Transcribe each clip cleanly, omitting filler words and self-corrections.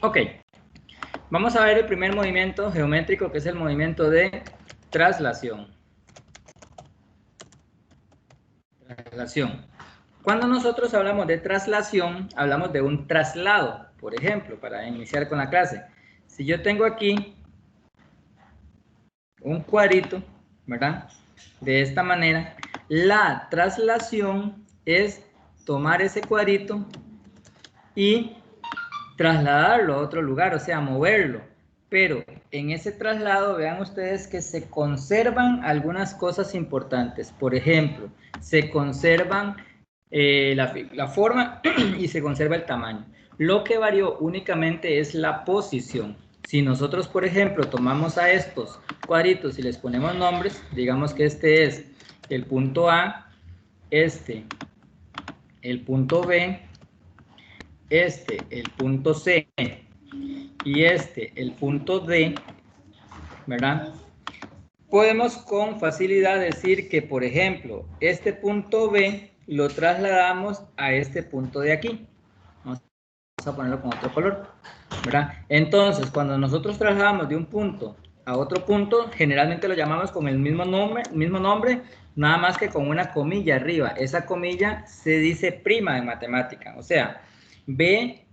Ok, vamos a ver el primer movimiento geométrico, que es el movimiento de traslación. Cuando nosotros hablamos de traslación, hablamos de un traslado. Por ejemplo, para iniciar con la clase, si yo tengo aquí un cuadrito, ¿verdad? De esta manera, la traslación es tomar ese cuadrito y trasladarlo a otro lugar, o sea, moverlo. Pero en ese traslado, vean ustedes que se conservan algunas cosas importantes. Por ejemplo, se conservan la forma y se conserva el tamaño. Lo que varió únicamente es la posición. Si nosotros, por ejemplo, tomamos a estos cuadritos y les ponemos nombres, digamos que este es el punto A, este el punto B, este el punto C y este el punto D, ¿verdad? Podemos con facilidad decir que, por ejemplo, este punto B lo trasladamos a este punto de aquí. Vamos a ponerlo con otro color, ¿verdad? Entonces, cuando nosotros trasladamos de un punto a otro punto, generalmente lo llamamos con el mismo nombre, nada más que con una comilla arriba. Esa comilla se dice prima en matemática, o sea, B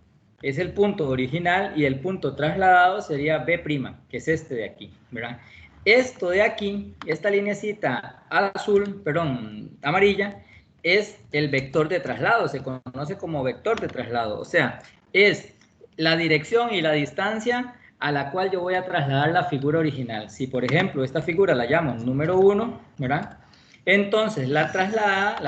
es el punto original y el punto trasladado sería B', que es este de aquí, ¿verdad? Esto de aquí, esta lineecita azul, perdón, amarilla, es el vector de traslado, se conoce como vector de traslado, o sea, es la dirección y la distancia a la cual yo voy a trasladar la figura original. Si, por ejemplo, esta figura la llamo número 1, ¿verdad? Entonces, la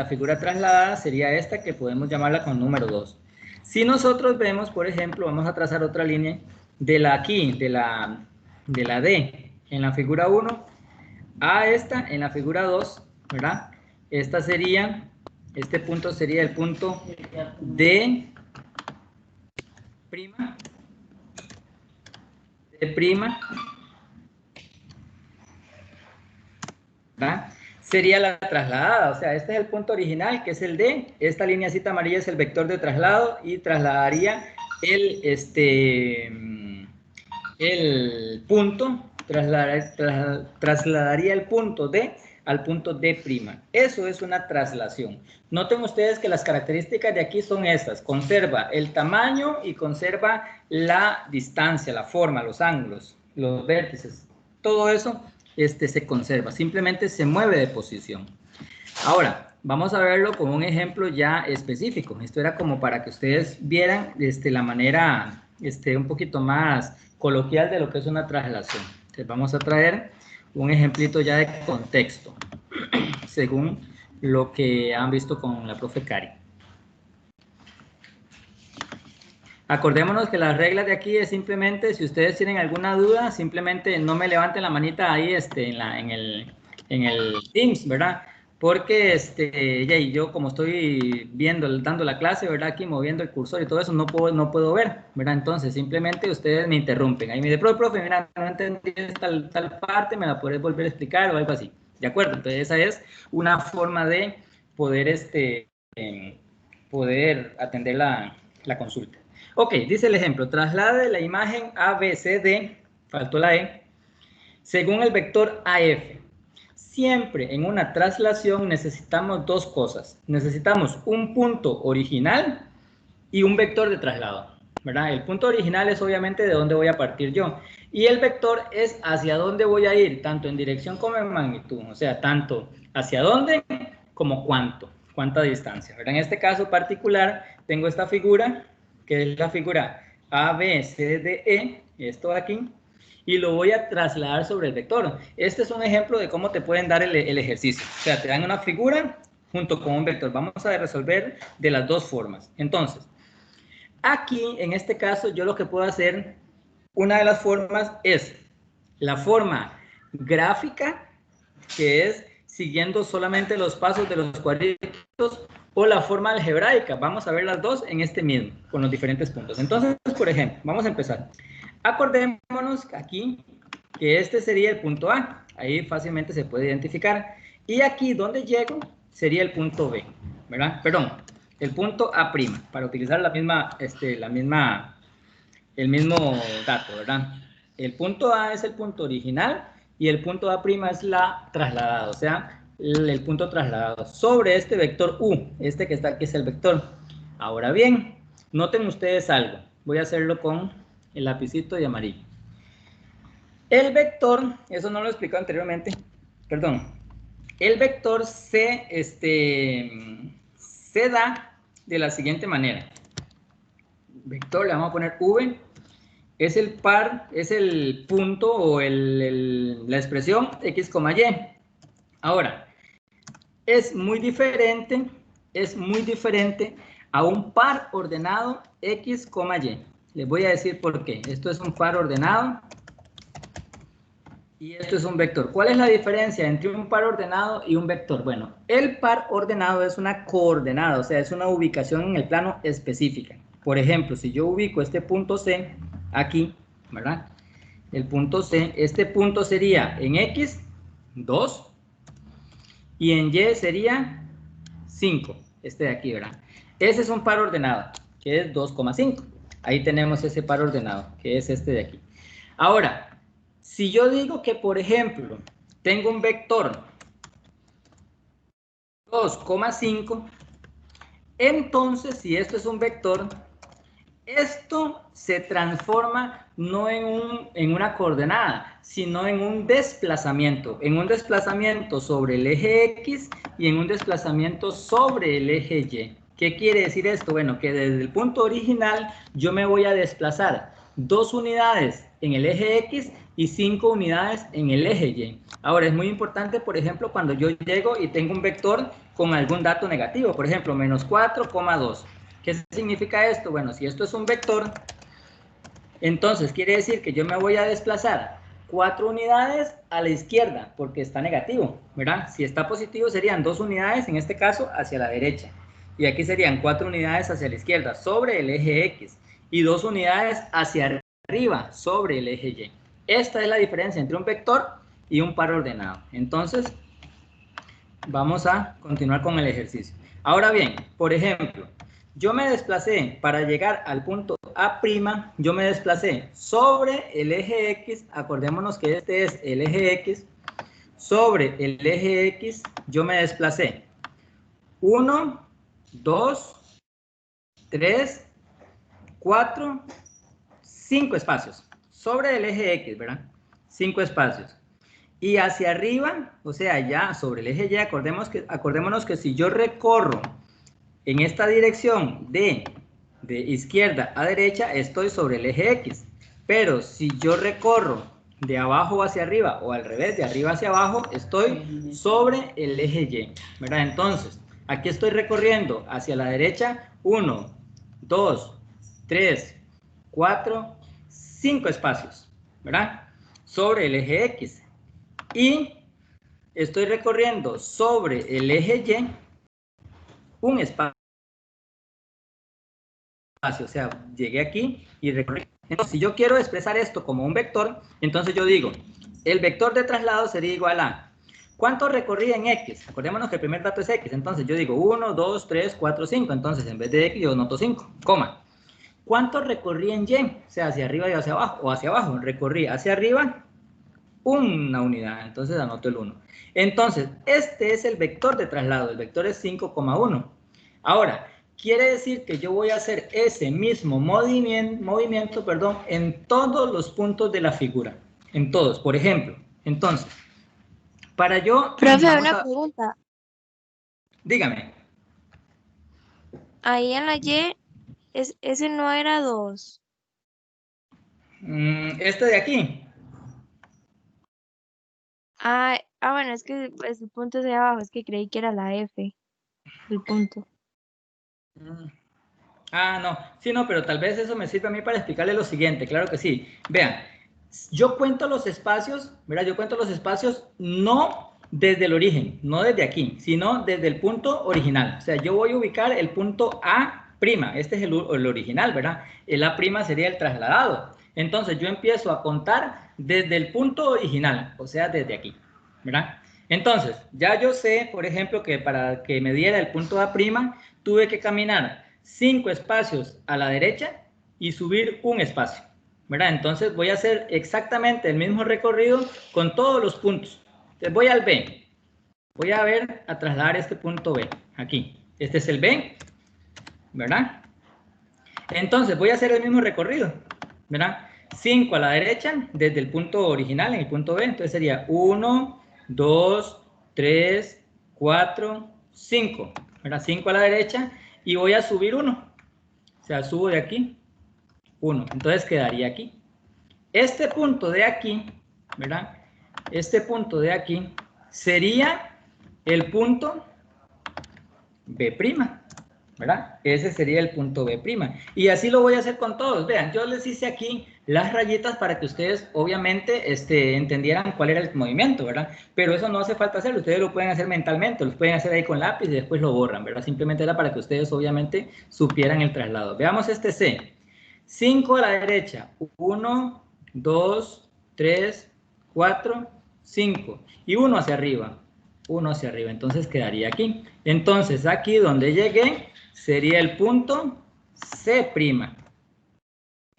figura trasladada sería esta, que podemos llamarla con número 2. Si nosotros vemos, por ejemplo, vamos a trazar otra línea de la aquí, de la D, en la figura 1, a esta en la figura 2, ¿verdad? Esta sería, este punto sería el punto D', ¿verdad? Sería la trasladada, o sea, este es el punto original, que es el D, esta lineacita amarilla es el vector de traslado y trasladaría el punto, trasladaría el punto D al punto D'. Eso es una traslación. Noten ustedes que las características de aquí son estas. Conserva el tamaño y conserva la distancia, la forma, los ángulos, los vértices. Todo eso se conserva. Simplemente se mueve de posición. Ahora, vamos a verlo con un ejemplo ya específico. Esto era como para que ustedes vieran la manera un poquito más coloquial de lo que es una traslación. Entonces vamos a traer un ejemplito ya de contexto, según lo que han visto con la profe Cari. Acordémonos que las reglas de aquí es simplemente, si ustedes tienen alguna duda, simplemente no me levanten la manita ahí en el Teams, ¿verdad? Porque yo como estoy viendo, dando la clase, ¿verdad? Aquí moviendo el cursor y todo eso, no puedo ver, ¿verdad? Entonces, simplemente ustedes me interrumpen. Ahí me dice, profe, mira, no entendí tal parte, ¿me la podés volver a explicar o algo así? ¿De acuerdo? Entonces, esa es una forma de poder, poder atender la consulta. Ok, dice el ejemplo, traslade la imagen ABCD, faltó la E, según el vector AF. Siempre en una traslación necesitamos dos cosas. Necesitamos un punto original y un vector de traslado, ¿verdad? El punto original es obviamente de dónde voy a partir yo. Y el vector es hacia dónde voy a ir, tanto en dirección como en magnitud. O sea, tanto hacia dónde como cuánta distancia, ¿verdad? En este caso particular tengo esta figura, que es la figura ABCDE, esto de aquí, y lo voy a trasladar sobre el vector. Este es un ejemplo de cómo te pueden dar el ejercicio. O sea, te dan una figura junto con un vector. Vamos a resolver de las dos formas. Entonces, aquí, en este caso, yo lo que puedo hacer, una de las formas es la forma gráfica, que es siguiendo solamente los pasos de los cuadritos, o la forma algebraica. Vamos a ver las dos en este mismo, con los diferentes puntos. Entonces, por ejemplo, vamos a empezar. Acordémonos aquí que este sería el punto A. Ahí fácilmente se puede identificar. Y aquí donde llego sería el punto B, ¿verdad? Perdón, el punto A', para utilizar la misma el mismo dato, ¿verdad? El punto A es el punto original y el punto A' es la trasladada, o sea, el punto trasladado sobre este vector U, este que está aquí es el vector. Ahora bien, noten ustedes algo. Voy a hacerlo con el lapicito de amarillo. El vector, eso no lo he explicado anteriormente, perdón. El vector se da de la siguiente manera. Vector, le vamos a poner V, es el par, es el punto o la expresión X, Y. Ahora, es muy diferente a un par ordenado X, Y. Les voy a decir por qué. Esto es un par ordenado y esto es un vector. ¿Cuál es la diferencia entre un par ordenado y un vector? Bueno, el par ordenado es una coordenada, o sea, es una ubicación en el plano específica. Por ejemplo, si yo ubico este punto C aquí, ¿verdad? El punto C, este punto sería en X, 2, y en Y sería 5, este de aquí, ¿verdad? Ese es un par ordenado, que es 2,5. Ahí tenemos ese par ordenado, que es este de aquí. Ahora, si yo digo que, por ejemplo, tengo un vector 2,5, entonces, si esto es un vector, esto se transforma no en una coordenada, sino en un desplazamiento sobre el eje X y en un desplazamiento sobre el eje Y. ¿Qué quiere decir esto? Bueno, que desde el punto original yo me voy a desplazar 2 unidades en el eje X y 5 unidades en el eje Y. Ahora, es muy importante, por ejemplo, cuando yo llego y tengo un vector con algún dato negativo, por ejemplo, menos 4,2. ¿Qué significa esto? Bueno, si esto es un vector, entonces quiere decir que yo me voy a desplazar 4 unidades a la izquierda, porque está negativo, ¿verdad? Si está positivo serían 2 unidades, en este caso, hacia la derecha. Y aquí serían 4 unidades hacia la izquierda, sobre el eje X, y 2 unidades hacia arriba, sobre el eje Y. Esta es la diferencia entre un vector y un par ordenado. Entonces, vamos a continuar con el ejercicio. Ahora bien, por ejemplo, yo me desplacé para llegar al punto A', yo me desplacé sobre el eje X, acordémonos que este es el eje X, sobre el eje X yo me desplacé 1, 2, 3, 4, 5 espacios, sobre el eje X, ¿verdad? 5 espacios. Y hacia arriba, o sea, ya sobre el eje Y, acordémonos que si yo recorro en esta dirección de izquierda a derecha, estoy sobre el eje X. Pero si yo recorro de abajo hacia arriba o al revés, de arriba hacia abajo, estoy sobre el eje Y, ¿verdad? Entonces, aquí estoy recorriendo hacia la derecha 1, 2, 3, 4, 5 espacios, ¿verdad? Sobre el eje X. Y estoy recorriendo sobre el eje Y un espacio, o sea, llegué aquí y recorrí. Entonces, si yo quiero expresar esto como un vector, entonces yo digo, el vector de traslado sería igual a, ¿cuánto recorrí en X? Acordémonos que el primer dato es X, entonces yo digo 1, 2, 3, 4, 5, entonces en vez de X yo noto 5, coma. ¿Cuánto recorrí en Y? O sea, hacia arriba y hacia abajo, o hacia abajo, recorrí hacia arriba una unidad, entonces anoto el 1. Entonces, este es el vector de traslado, el vector es 5,1. Ahora, quiere decir que yo voy a hacer ese mismo movimiento, en todos los puntos de la figura, en todos, por ejemplo. Entonces, para yo, Profe, vamos una a, pregunta. dígame, Ahí en la Y, ese no era 2. este de aquí, Bueno, es que el punto es de abajo, es que creí que era la F, el punto. no, sí, no, pero tal vez eso me sirve a mí para explicarle lo siguiente, claro que sí. Vean, yo cuento los espacios, ¿verdad? Yo cuento los espacios no desde el origen, no desde aquí, sino desde el punto original. O sea, yo voy a ubicar el punto A', este es el original, ¿verdad? El A' sería el trasladado. Entonces yo empiezo a contar desde el punto original, o sea, desde aquí, ¿verdad? Entonces, ya yo sé, por ejemplo, que para que me diera el punto A', tuve que caminar 5 espacios a la derecha y subir un espacio, ¿verdad? Entonces voy a hacer exactamente el mismo recorrido con todos los puntos. Entonces voy al B. Voy a trasladar este punto B, aquí. Este es el B, ¿verdad? Entonces voy a hacer el mismo recorrido, ¿verdad? 5 a la derecha desde el punto original en el punto B. Entonces sería 1, 2, 3, 4, 5, ¿verdad? 5 a la derecha y voy a subir 1. O sea, subo de aquí 1. Entonces quedaría aquí. Este punto de aquí, ¿verdad? Este punto de aquí sería el punto B', ¿verdad? Ese sería el punto B'. Y así lo voy a hacer con todos. Vean, yo les hice aquí las rayitas para que ustedes obviamente entendieran cuál era el movimiento, ¿verdad? Pero eso no hace falta hacerlo, ustedes lo pueden hacer mentalmente, lo pueden hacer ahí con lápiz y después lo borran, ¿verdad? Simplemente era para que ustedes obviamente supieran el traslado. Veamos este C. 5 a la derecha, 1, 2, 3, 4, 5. Y 1 hacia arriba, 1 hacia arriba. Entonces quedaría aquí. Entonces aquí donde llegué sería el punto C'.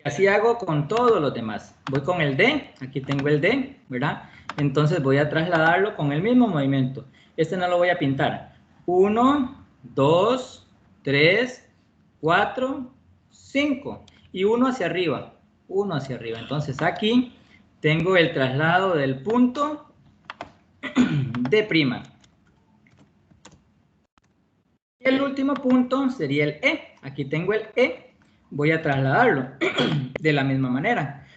Así hago con todos los demás. Voy con el D, aquí tengo el D, ¿verdad? Entonces voy a trasladarlo con el mismo movimiento. Este no lo voy a pintar. 1, 2, 3, 4, 5. Y 1 hacia arriba, 1 hacia arriba. Entonces aquí tengo el traslado del punto D'. Y el último punto sería el E. Aquí tengo el E. Voy a trasladarlo de la misma manera.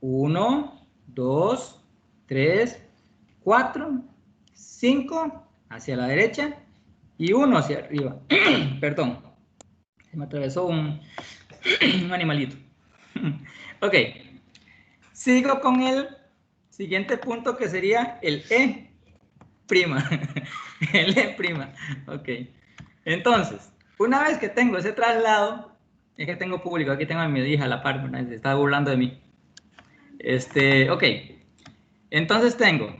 1, 2, 3, 4, 5 hacia la derecha y 1 hacia arriba. Perdón, se me atravesó un animalito. Ok, sigo con el siguiente punto que sería el E'. El E'. Ok, entonces, una vez que tengo ese traslado, es que tengo público, aquí tengo a mi hija a la par, se está burlando de mí. Ok, entonces tengo,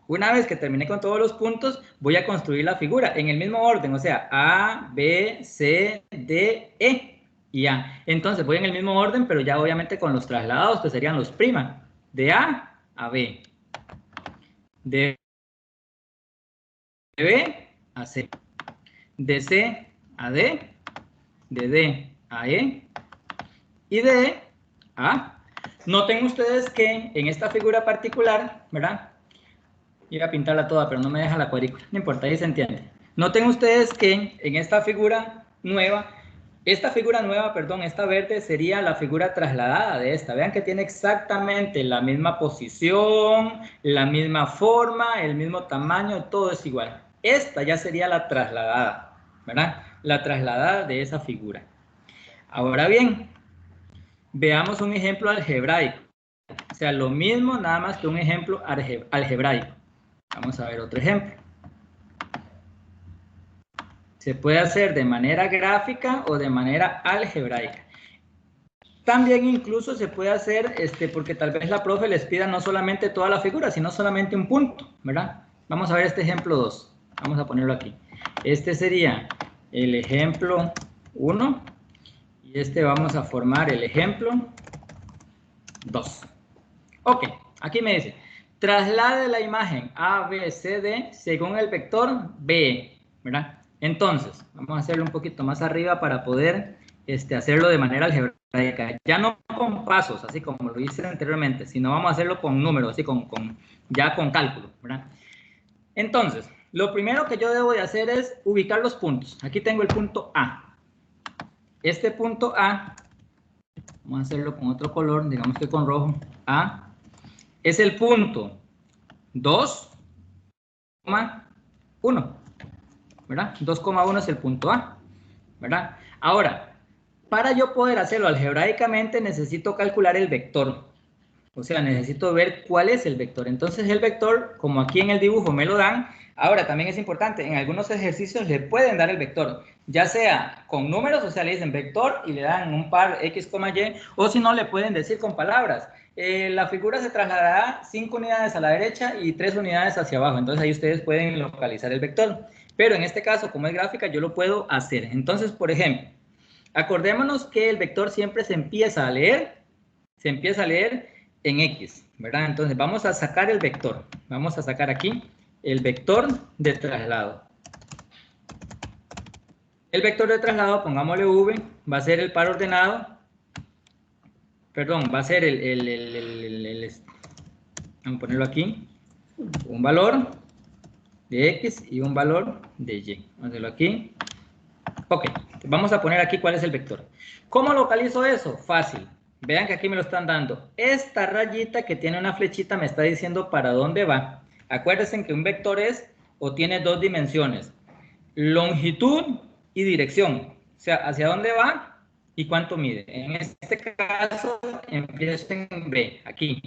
una vez que terminé con todos los puntos, voy a construir la figura en el mismo orden, o sea, A, B, C, D, E y A. Entonces voy en el mismo orden, pero ya obviamente con los traslados, que serían los prima, de A a B, de B a C, de C a D, de D a E y de E a A. Noten ustedes que en esta figura particular, ¿verdad? Iba a pintarla toda, pero no me deja la cuadrícula. No importa, ahí se entiende. Noten ustedes que en esta figura nueva, perdón, esta verde sería la figura trasladada de esta. Vean que tiene exactamente la misma posición, la misma forma, el mismo tamaño, todo es igual. Esta ya sería la trasladada, ¿verdad? La trasladada de esa figura. Ahora bien, veamos un ejemplo algebraico. O sea, lo mismo, nada más que un ejemplo algebraico. Vamos a ver otro ejemplo. Se puede hacer de manera gráfica o de manera algebraica. También incluso se puede hacer, porque tal vez la profe les pida no solamente toda la figura, sino solamente un punto, ¿verdad? Vamos a ver este ejemplo 2. Vamos a ponerlo aquí. Este sería el ejemplo 1 y vamos a formar el ejemplo 2. Ok, aquí me dice, traslade la imagen A, B, C, D según el vector B, ¿verdad? Entonces, vamos a hacerlo un poquito más arriba para poder hacerlo de manera algebraica. Ya no con pasos, así como lo hice anteriormente, sino vamos a hacerlo con números, así ya con cálculo, ¿verdad? Entonces, lo primero que yo debo de hacer es ubicar los puntos. Aquí tengo el punto A. Este punto A, vamos a hacerlo con otro color, digamos que con rojo, A, es el punto 2,1, ¿verdad? 2,1 es el punto A, ¿verdad? Ahora, para yo poder hacerlo algebraicamente necesito calcular el vector. O sea, necesito ver cuál es el vector. Entonces el vector, como aquí en el dibujo me lo dan, ahora también es importante, en algunos ejercicios le pueden dar el vector, ya sea con números, o sea, le dicen vector y le dan un par X, Y, o si no, le pueden decir con palabras. La figura se trasladará 5 unidades a la derecha y 3 unidades hacia abajo. Entonces ahí ustedes pueden localizar el vector. Pero en este caso, como es gráfica, yo lo puedo hacer. Entonces, por ejemplo, Acordémonos que el vector siempre se empieza a leer en X, ¿verdad? Entonces vamos a sacar el vector. Vamos a sacar aquí el vector de traslado. El vector de traslado, pongámosle V, va a ser el par ordenado. Perdón, va a ser vamos a ponerlo aquí. Un valor de X y un valor de Y. Vamos a hacerlo aquí. Ok, vamos a poner aquí cuál es el vector. ¿Cómo localizo eso? Fácil. Vean que aquí me lo están dando. Esta rayita que tiene una flechita me está diciendo para dónde va. Acuérdense que un vector es o tiene dos dimensiones. Longitud y dirección. O sea, hacia dónde va y cuánto mide. En este caso, empiezo en B, aquí.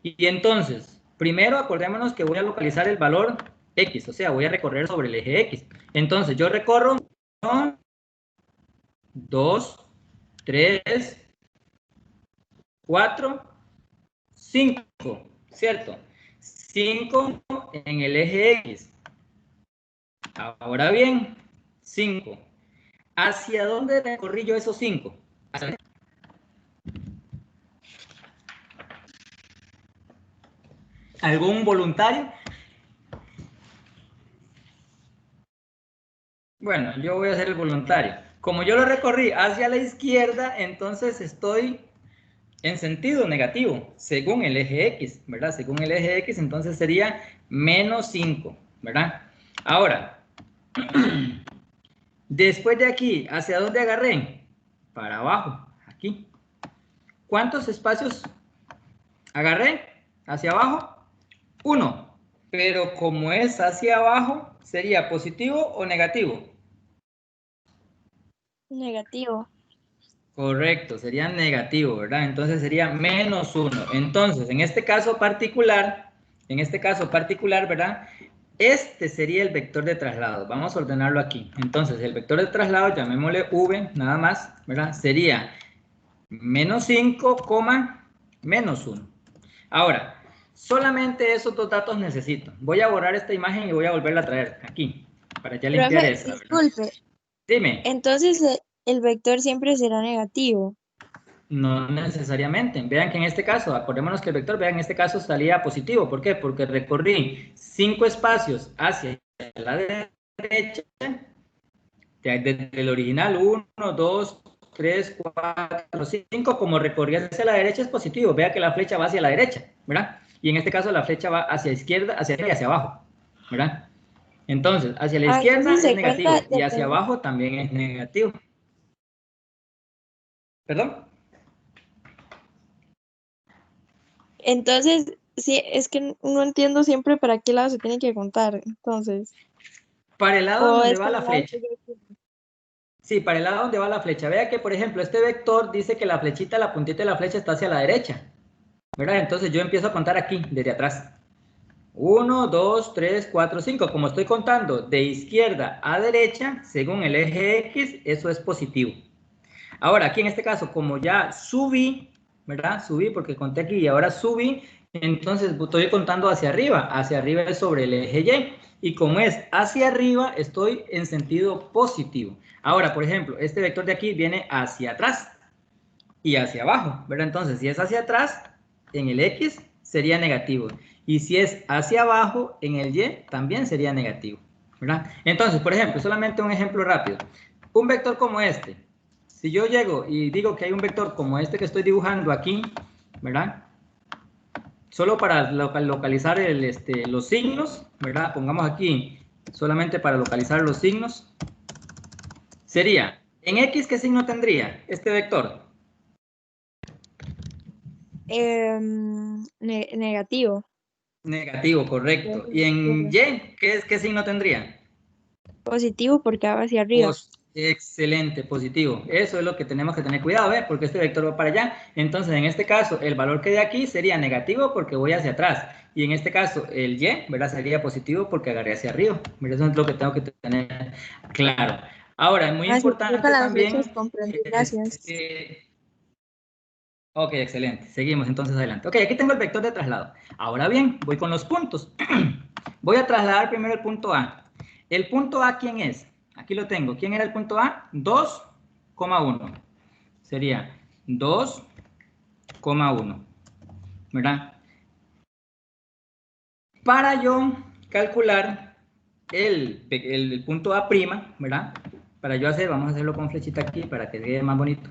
Y entonces, primero acordémonos que voy a localizar el valor X, o sea, voy a recorrer sobre el eje X. Entonces, yo recorro 1, 2, 3, 4, 5, ¿cierto? 5 en el eje X. Ahora bien, 5. ¿Hacia dónde recorrí yo esos 5? ¿Algún voluntario? Bueno, yo voy a ser el voluntario. Como yo lo recorrí hacia la izquierda, entonces estoy en sentido negativo, según el eje X, ¿verdad? Según el eje X, entonces sería menos 5, ¿verdad? Ahora, después de aquí, ¿hacia dónde agarré? Para abajo, aquí. ¿Cuántos espacios agarré? ¿Hacia abajo? 1. Pero como es hacia abajo, ¿sería positivo o negativo? Negativo. Correcto, sería negativo, ¿verdad? Entonces sería menos 1. Entonces, en este caso particular, ¿verdad? Este sería el vector de traslado. Vamos a ordenarlo aquí. Entonces, el vector de traslado, llamémosle V, nada más, ¿verdad? Sería menos 5, menos 1. Ahora, solamente esos dos datos necesito. Voy a borrar esta imagen y voy a volverla a traer aquí, para ya limpiar Profe, esta, ¿verdad? disculpe. Dime. Entonces el vector siempre será negativo. No necesariamente. Vean que en este caso, acordémonos que el vector, vean, en este caso salía positivo. ¿Por qué? Porque recorrí 5 espacios hacia la derecha, desde el original 1, 2, 3, 4, 5, como recorrí hacia la derecha es positivo. Vea que la flecha va hacia la derecha, ¿verdad? Y en este caso la flecha va hacia izquierda, hacia arriba y hacia abajo, ¿verdad? Entonces, hacia la izquierda Entonces es se negativo cuenta y hacia abajo también es negativo. ¿Perdón? Entonces, sí, es que no entiendo siempre para qué lado se tiene que contar. Entonces, Para el lado o donde es va para la el lado flecha. que yo quiero. Sí, para el lado donde va la flecha. Vea que, por ejemplo, este vector dice que la flechita, la puntita de la flecha está hacia la derecha, ¿verdad? Entonces yo empiezo a contar aquí, desde atrás. 1, 2, 3, 4, 5. Como estoy contando de izquierda a derecha, según el eje X, eso es positivo. Ahora, aquí en este caso, como ya subí, ¿verdad? Subí porque conté aquí y ahora subí, entonces estoy contando hacia arriba. Hacia arriba es sobre el eje Y. Y como es hacia arriba, estoy en sentido positivo. Ahora, por ejemplo, este vector de aquí viene hacia atrás y hacia abajo, ¿verdad? Entonces, si es hacia atrás, en el X sería negativo. Y si es hacia abajo, en el Y también sería negativo, ¿verdad? Entonces, por ejemplo, solamente un ejemplo rápido. Un vector como este, si yo llego y digo que hay un vector como este que estoy dibujando aquí, ¿verdad? Solo para localizar los signos, ¿verdad? Pongamos aquí solamente para localizar los signos. Sería, en X, ¿qué signo tendría este vector? Negativo. Negativo, correcto. ¿Y en Y, qué signo tendría? Positivo porque va hacia arriba. Excelente, positivo. Eso es lo que tenemos que tener cuidado, ¿eh? Porque este vector va para allá. Entonces, en este caso, el valor que de aquí sería negativo porque voy hacia atrás. Y en este caso, el Y, ¿verdad? Sería positivo porque agarré hacia arriba. ¿Verdad? Eso es lo que tengo que tener claro. Ahora, es muy Así que con importante las flechas también, comprendí. Gracias. ok, excelente. Seguimos entonces adelante. Ok, aquí tengo el vector de traslado. Ahora bien, voy con los puntos. Voy a trasladar primero el punto A. ¿El punto A quién es? Aquí lo tengo. ¿Quién era el punto A? 2,1. Sería 2,1. ¿Verdad? Para yo calcular el punto A', ¿verdad? Para yo hacer, vamos a hacerlo con flechita aquí para que quede más bonito.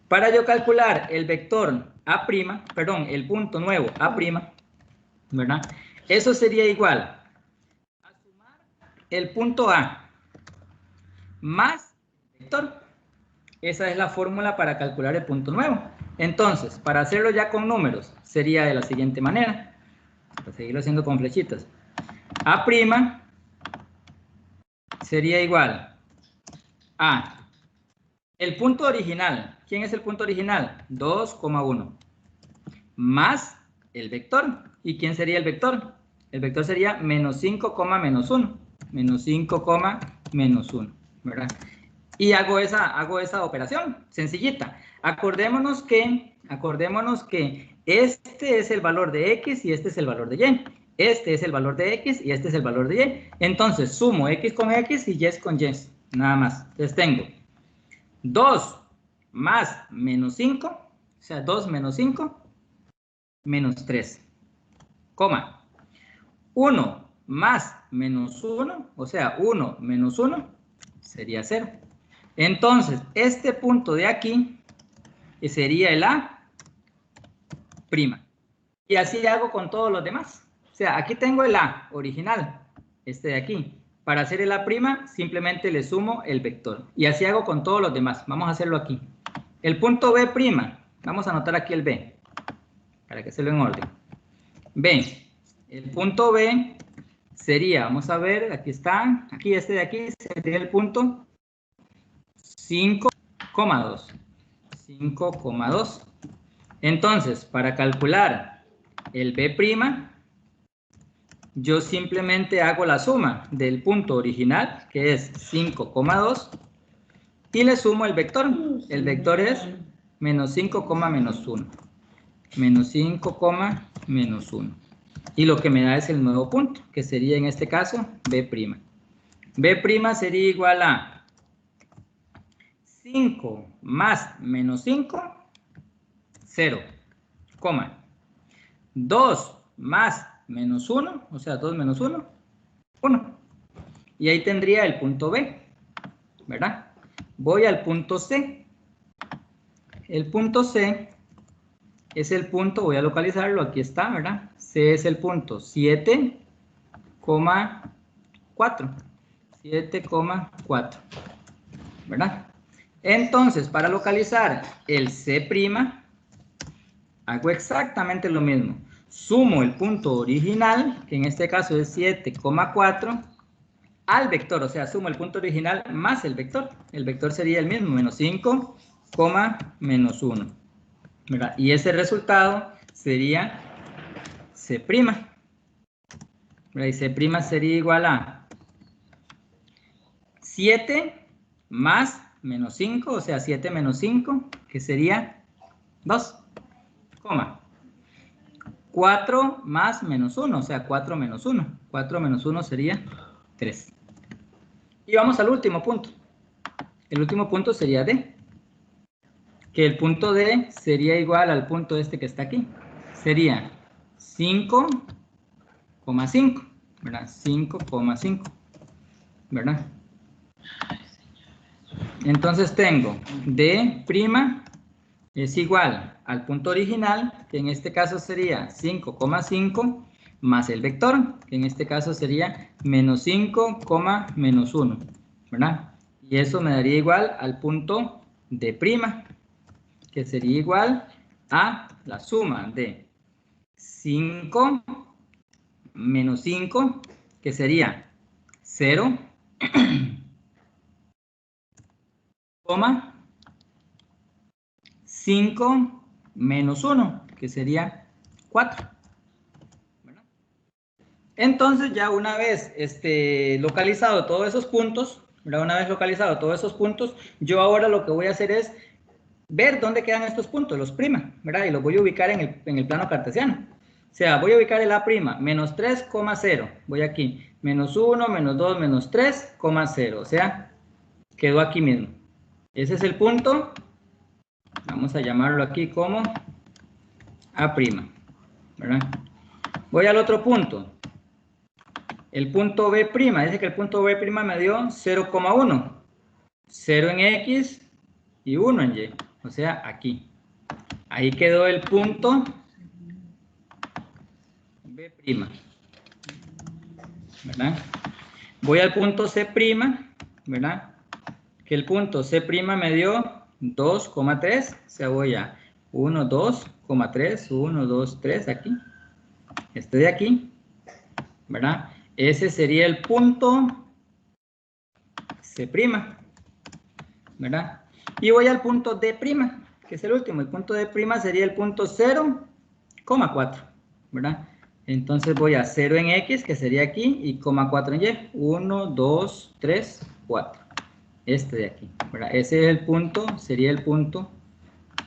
Para yo calcular el vector A', perdón, el punto nuevo A', ¿verdad? Eso sería igual a sumar el punto A más el vector. Esa es la fórmula para calcular el punto nuevo. Entonces, para hacerlo ya con números, sería de la siguiente manera. Para seguirlo haciendo con flechitas. A' sería igual a el punto original. ¿Quién es el punto original? 2,1. Más el vector. ¿Y quién sería el vector? El vector sería menos 5, menos 1. Menos 5, menos 1. ¿Verdad? Y hago esa operación sencillita. Acordémonos que este es el valor de X y este es el valor de Y. Este es el valor de X y este es el valor de Y. Entonces sumo X con X y Y con Y. Nada más. Entonces tengo 2 más menos 5, o sea, 2 menos 5, menos 3, coma. 1 más menos 1, o sea, 1 menos 1, sería 0. Entonces, este punto de aquí sería el A'. Y así hago con todos los demás. O sea, aquí tengo el A original, este de aquí. Para hacer el A', simplemente le sumo el vector. Y así hago con todos los demás. Vamos a hacerlo aquí. El punto B', vamos a anotar aquí el B, para que hacerlo en orden. B, el punto B sería, vamos a ver, aquí está, aquí este de aquí sería el punto 5,2. 5,2. Entonces, para calcular el B', yo simplemente hago la suma del punto original, que es 5,2, y le sumo el vector. El vector es menos 5, menos 1. Menos 5, menos 1. Y lo que me da es el nuevo punto, que sería en este caso B'. B' sería igual a 5 más menos 5, 0, 2 más menos 1, o sea, 2 menos 1, 1. Y ahí tendría el punto B, ¿verdad? Voy al punto C. El punto C es el punto, voy a localizarlo, aquí está, ¿verdad? C es el punto 7,4. 7,4, ¿verdad? Entonces, para localizar el C', hago exactamente lo mismo. Sumo el punto original, que en este caso es 7,4, al vector, o sea, sumo el punto original más el vector. El vector sería el mismo, menos 5, menos 1. ¿Verdad? Y ese resultado sería C'. ¿Verdad? Y C' sería igual a 7 más menos 5, o sea, 7 menos 5, que sería 2, 4 más menos 1, o sea, 4 menos 1. 4 menos 1 sería 3. Y vamos al último punto. El último punto sería D. Que el punto D sería igual al punto este que está aquí. Sería 5,5, ¿verdad? 5,5, ¿verdad? Entonces tengo D' es igual al punto original, que en este caso sería 5,5, más el vector, que en este caso sería menos 5, menos 1, ¿verdad? Y eso me daría igual al punto D', que sería igual a la suma de 5 menos 5, que sería 0, 5 menos 1, que sería 4. ¿Verdad? Entonces, ya una vez localizado todos esos puntos, ¿verdad? Una vez localizado todos esos puntos, yo ahora lo que voy a hacer es ver dónde quedan estos puntos, los prima, ¿verdad? Y los voy a ubicar en el plano cartesiano. O sea, voy a ubicar el A', menos 3,0, voy aquí, menos 1, menos 2, menos 3, coma 0. O sea, quedó aquí mismo. Ese es el punto. Vamos a llamarlo aquí como A', ¿verdad? Voy al otro punto. El punto B', dice que el punto B' me dio 0,1. 0 en X y 1 en Y. O sea, aquí. Ahí quedó el punto B', ¿verdad? Voy al punto C', ¿verdad? Que el punto C' me dio 2,3. O sea, voy a 1, 2,3, 1, 2, 3 aquí. Este de aquí, ¿verdad? Ese sería el punto C', ¿verdad? Y voy al punto D', que es el último. El punto D' sería el punto 0,4, ¿verdad? Entonces voy a 0 en X, que sería aquí, y 4 en Y. 1, 2, 3, 4. Este de aquí, ¿verdad? Ese es el punto, sería el punto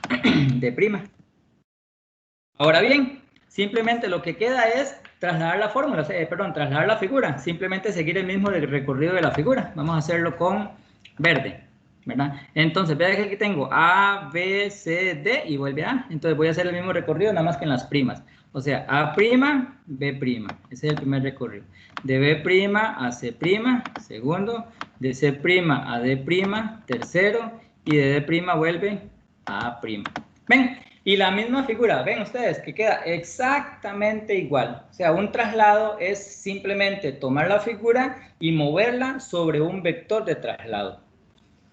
D'. Ahora bien, simplemente lo que queda es trasladar la fórmula, trasladar la figura. Simplemente seguir el mismo recorrido de la figura. Vamos a hacerlo con verde, ¿verdad? Entonces, vean que aquí tengo A, B, C, D y vuelve A. Entonces voy a hacer el mismo recorrido, nada más que en las primas. O sea, A', B'. Ese es el primer recorrido. De B' a C', segundo. De C' a D', tercero. Y de D' vuelve a A'. ¿Ven? Y la misma figura, ven ustedes, que queda exactamente igual. O sea, un traslado es simplemente tomar la figura y moverla sobre un vector de traslado.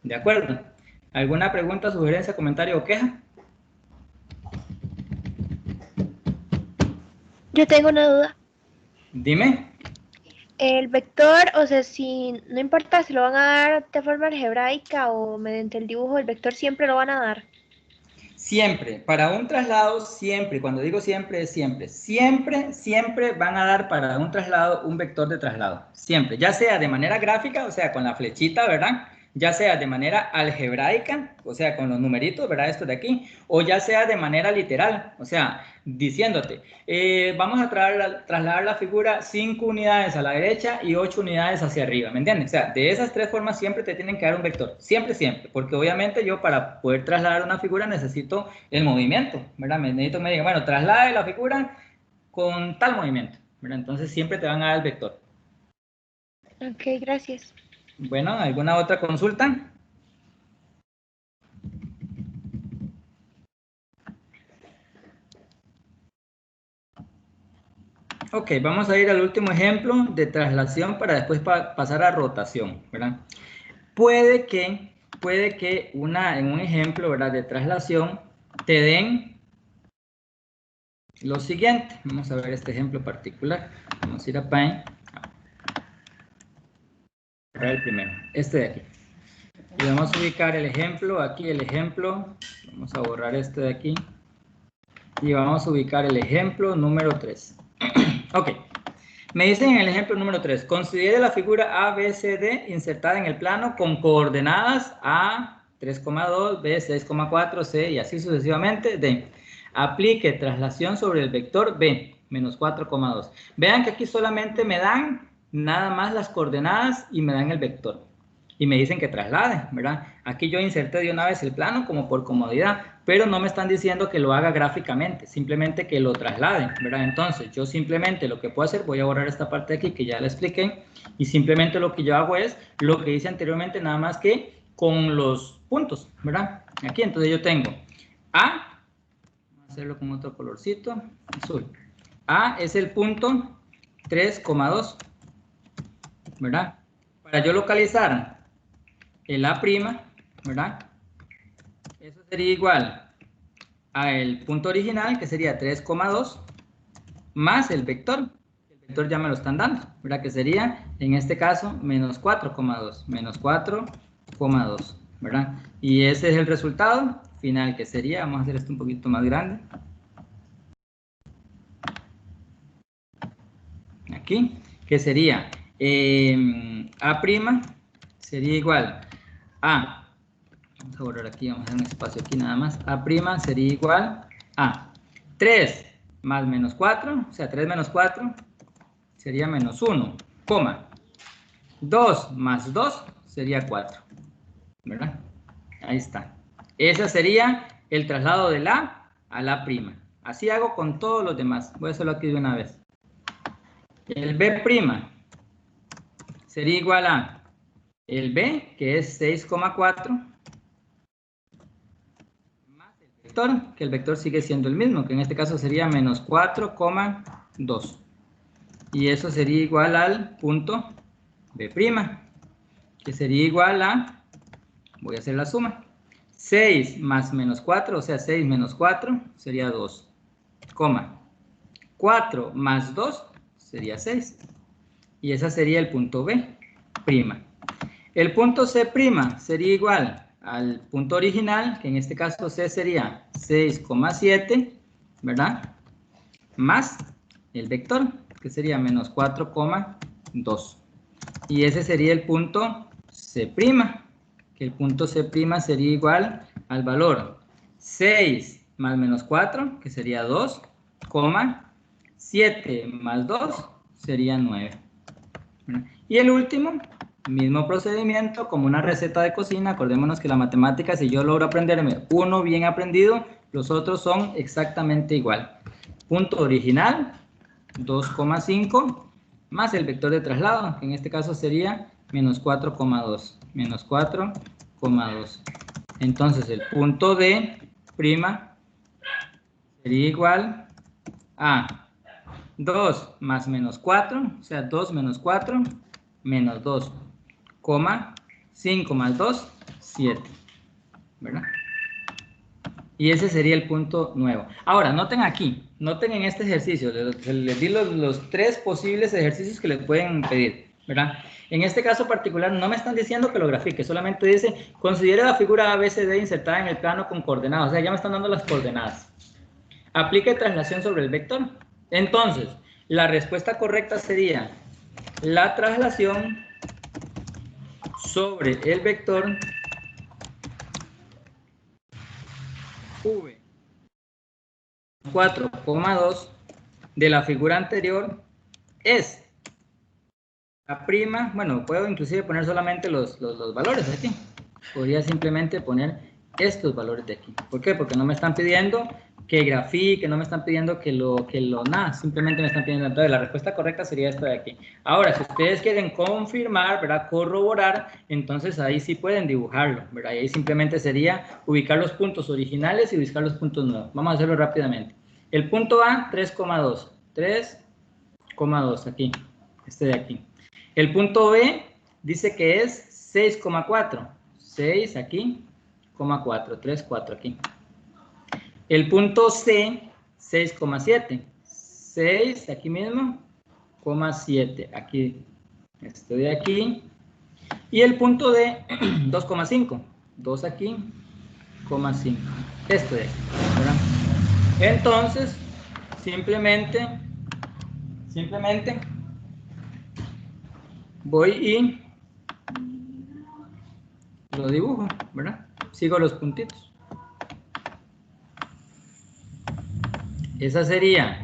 ¿De acuerdo? ¿Alguna pregunta, sugerencia, comentario o queja? Yo tengo una duda. Dime. El vector, o sea, si no importa si lo van a dar de forma algebraica o mediante el dibujo, el vector siempre lo van a dar. Siempre, para un traslado, siempre, cuando digo siempre, es siempre. Siempre van a dar para un traslado un vector de traslado. Siempre, ya sea de manera gráfica, o sea, con la flechita, ¿verdad? Ya sea de manera algebraica, o sea, con los numeritos, ¿verdad? Esto de aquí, o ya sea de manera literal, o sea, diciéndote, vamos a trasladar la figura 5 unidades a la derecha y 8 unidades hacia arriba, ¿me entiendes? O sea, de esas tres formas siempre te tienen que dar un vector, siempre, porque obviamente yo para poder trasladar una figura necesito el movimiento, ¿verdad? Necesito que me diga, bueno, traslade la figura con tal movimiento, ¿verdad? Entonces siempre te van a dar el vector. Ok, gracias. Bueno, ¿alguna otra consulta? Ok, vamos a ir al último ejemplo de traslación para después pasar a rotación, ¿verdad? Puede que en un ejemplo, ¿verdad? De traslación te den lo siguiente. Vamos a ver este ejemplo particular. Vamos a ir a Paint. El primero, este de aquí. Y vamos a ubicar el ejemplo, aquí el ejemplo. Vamos a borrar este de aquí. Y vamos a ubicar el ejemplo número 3. Ok. Me dicen en el ejemplo número 3, considere la figura ABCD insertada en el plano con coordenadas A 3,2, B 6,4, C y así sucesivamente, D. Aplique traslación sobre el vector B, menos 4,2. Vean que aquí solamente me dan nada más las coordenadas y me dan el vector. Y me dicen que traslade, ¿verdad? Aquí yo inserté de una vez el plano como por comodidad, pero no me están diciendo que lo haga gráficamente, simplemente que lo traslade, ¿verdad? Entonces, yo simplemente lo que puedo hacer, voy a borrar esta parte de aquí que ya la expliqué, y simplemente lo que yo hago es lo que hice anteriormente, nada más que con los puntos, ¿verdad? Aquí, entonces yo tengo A, vamos a hacerlo con otro colorcito, azul. A es el punto 3,2, ¿verdad? Para yo localizar el A', ¿verdad? Eso sería igual al punto original, que sería 3,2, más el vector. El vector ya me lo están dando, ¿verdad? Que sería, en este caso, menos 4,2. Menos 4,2, ¿verdad? Y ese es el resultado final, que sería, vamos a hacer esto un poquito más grande. Aquí, que sería A' sería igual a... Vamos a borrar aquí, vamos a hacer un espacio aquí nada más. A' sería igual a 3 más menos 4, o sea, 3 menos 4 sería menos 1. coma. 2 más 2 sería 4. ¿Verdad? Ahí está. Ese sería el traslado de la a la prima. Así hago con todos los demás. Voy a hacerlo aquí de una vez. El B' sería igual a el B, que es 6,4, más el vector, que el vector sigue siendo el mismo, que en este caso sería menos 4,2. Y eso sería igual al punto B', que sería igual a, voy a hacer la suma, 6 más menos 4, o sea, 6 menos 4 sería 2, 4 más 2 sería 6. Y ese sería el punto B'. El punto C' sería igual al punto original, que en este caso C sería 6,7, ¿verdad? Más el vector, que sería menos 4,2. Y ese sería el punto C', que el punto C' sería igual al valor 6 más menos 4, que sería 2, 7 más 2 sería 9. Y el último, mismo procedimiento, como una receta de cocina. Acordémonos que la matemática, si yo logro aprenderme uno bien aprendido, los otros son exactamente igual. Punto original, 2,5, más el vector de traslado, que en este caso sería menos 4,2. Menos 4,2. Entonces el punto D' sería igual a 2 más menos 4, o sea, 2 menos 4, menos 2, 5 más 2, 7, ¿verdad? Y ese sería el punto nuevo. Ahora, noten aquí, noten en este ejercicio, les di los 3 posibles ejercicios que les pueden pedir, ¿verdad? En este caso particular no me están diciendo que lo grafique, solamente dice, considere la figura ABCD insertada en el plano con coordenadas, o sea, ya me están dando las coordenadas. Aplique traslación sobre el vector. Entonces, la respuesta correcta sería la traslación sobre el vector V 4,2 de la figura anterior es la prima. Bueno, puedo inclusive poner solamente los valores aquí. Podría simplemente poner estos valores de aquí. ¿Por qué? Porque no me están pidiendo que grafique, no me están pidiendo que nada, simplemente me están pidiendo. Entonces la respuesta correcta sería esta de aquí. Ahora, si ustedes quieren confirmar, ¿verdad? Corroborar, entonces ahí sí pueden dibujarlo, ¿verdad? Y ahí simplemente sería ubicar los puntos originales y buscar los puntos nuevos. Vamos a hacerlo rápidamente. El punto A, 3,2. 3,2 aquí, este de aquí. El punto B dice que es 6,4. 6 aquí, 4, 3, 4 aquí. El punto C, 6,7. 6 aquí mismo, 7 aquí, este de aquí. Y el punto D, 2,5. 2 aquí, 5. Este de aquí, ¿verdad? Entonces, simplemente voy y lo dibujo, ¿verdad? Sigo los puntitos. Esa sería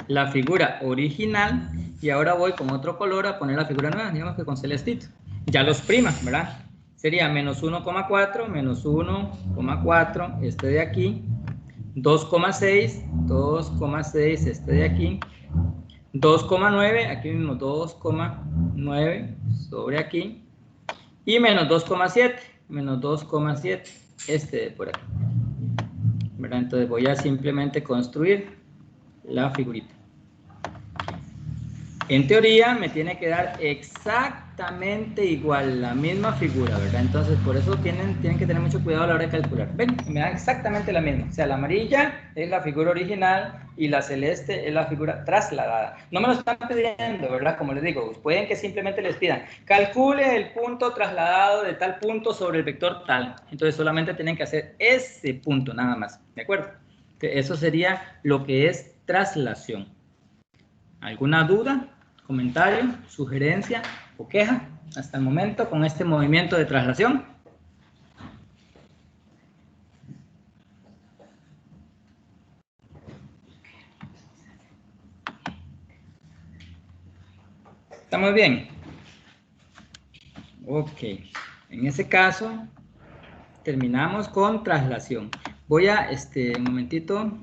la figura original y ahora voy con otro color a poner la figura nueva, digamos que con celestito. Ya los primas, ¿verdad? Sería menos 1,4, menos 1,4, este de aquí, 2,6, 2,6, este de aquí, 2,9, aquí mismo 2,9 sobre aquí, y menos 2,7, este de por aquí, ¿verdad? Entonces voy a simplemente construir la figurita. En teoría me tiene que dar exactamente igual la misma figura, ¿verdad? Entonces por eso tienen que tener mucho cuidado a la hora de calcular. Ven, me da exactamente la misma. O sea, la amarilla es la figura original y la celeste es la figura trasladada. No me lo están pidiendo, ¿verdad? Como les digo, pueden que simplemente les pidan, calcule el punto trasladado de tal punto sobre el vector tal. Entonces solamente tienen que hacer ese punto nada más, ¿de acuerdo? Eso sería lo que es traslación. ¿Alguna duda, comentario, sugerencia o queja hasta el momento con este movimiento de traslación? ¿Estamos bien? Ok. En ese caso, terminamos con traslación. Voy a, un momentito.